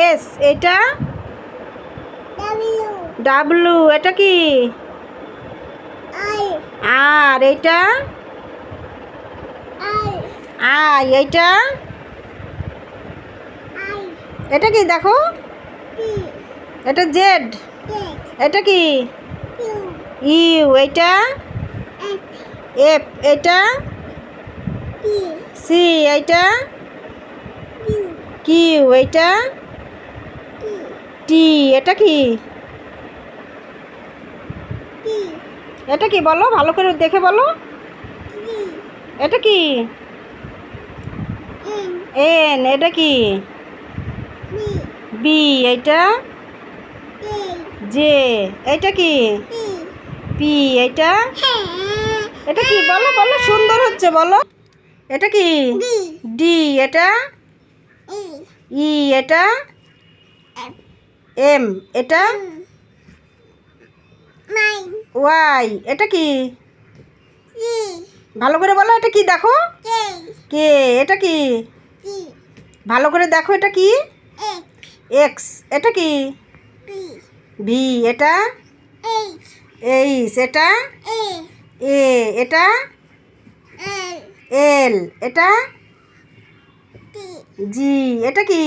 S. এটা W. এটা কি? আর। এটা আই। এইটা এটা কি দেখো? এটা জেড। এটা কি? ইউ। এটা এফ। এটা সি। এটা কিউ। এটা টি। এটা কি? এটা কি বলো, ভালো করে দেখে বলো। এটা কি? এন। এটা কি? বি। এটা জে। এটা কি? পি। এটা এটা কি বলো বলো, সুন্দর হচ্ছে বলো। এটা কি? ডি। এটা ই। এটা এম। এটা ওয়াই। এটা কি? ভালো করে বলো, এটা কি দেখো? কে। এটা কি? ভালো করে দেখো, এটা কি? এক্স। এটা কি? ভি। এটা এইচ। এটা এ। এটা এল। এটা জি। এটা কি?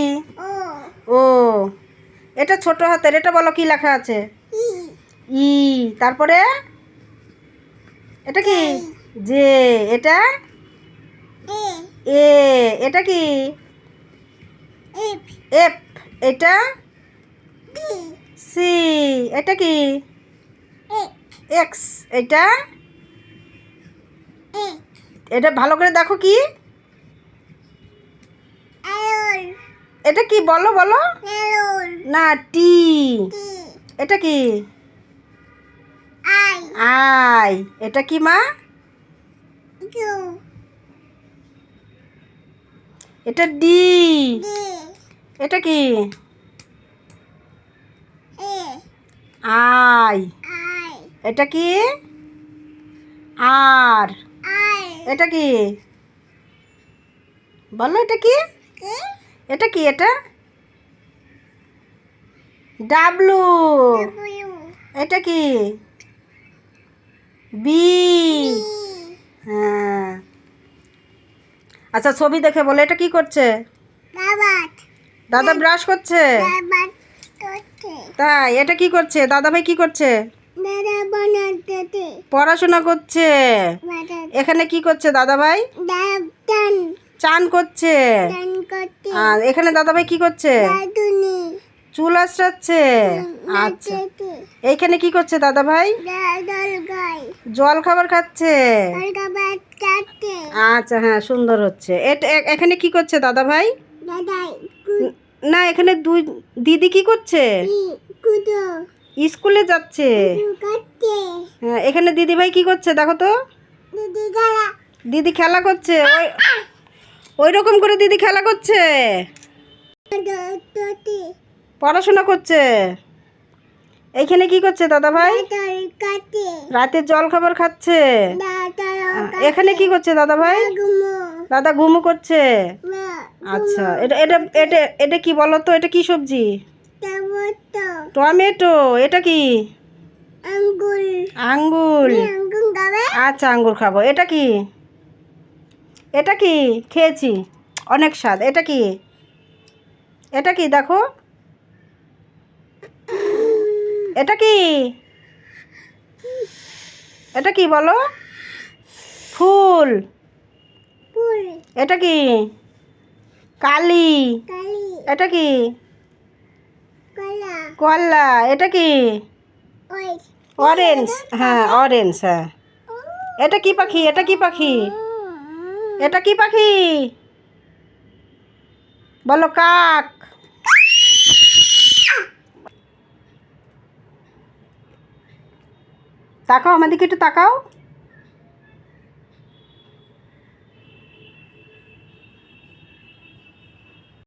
ও। এটা ছোট হাতের, এটা বলো কি লেখা আছে? ই। তারপরে এটা কি? জে। এটা এ। এটা কি? এফ। এটা সি। এটা কি? এক্স। এটা এটা ভালো করে দেখো কি? এটা কি বলো বলো। না, টি। এটা কি? আই। এটা কি মা? এটা ডি। এটা কি? আই। এটা কি? আর। এটা কি বলো? এটা কি? এটা কি? এটা ডাব্লু। এটা কি? বি। হ্যাঁ। আচ্ছা, ছবি দেখে বলে এটা কি করছে? দাদা ব্রাশ করছে। তাই? এটা কি করছে? দাদা ভাই কি করছে? পড়াশোনা করছে। এখানে কি করছে দাদা ভাই? চান করছে। আর এখানে দাদা ভাই কি করছে? চুল আঁচড়াচ্ছে। আচ্ছা, এইখানে কি করছে দাদা ভাই? জল খাবার খাচ্ছে। আচ্ছা, হ্যাঁ, সুন্দর হচ্ছে। এখানে কি করছে দাদা ভাই? না, এখানে দুই দিদি কি করছে? স্কুলে যাচ্ছে। হ্যাঁ, এখানে দিদি ভাই কি করছে দেখো তো? দিদি খেলা করছে। ওই রকম করে দিদি খেলা করছে। পড়াশোনা করছে। এইখানে কি করছে দাদা ভাই? রাতে জল খাবার খাচ্ছে। এখানে কি করছে দাদা ভাই? দাদা ঘুমো করছে। আচ্ছা, এটা এটা এটা এটা কি বলো তো? এটা কি সবজি? টমেটো। এটা কি? আঙ্গুর। আচ্ছা, আঙ্গুর খাবো। এটা কি? এটা কি? খেয়েছি, অনেক স্বাদ। এটা কি? এটা কি দেখো? এটা কি? এটা কি বলো? ফুল। এটা কি? কালি। এটা কি? কলা। এটা কি? অরেঞ্জ। হ্যাঁ, অরেঞ্জ। হ্যাঁ। এটা কি পাখি? এটা কি পাখি? এটা কি পাখি বলো? কাক। তাকাও আমাদেরকে, একটু তাকাও।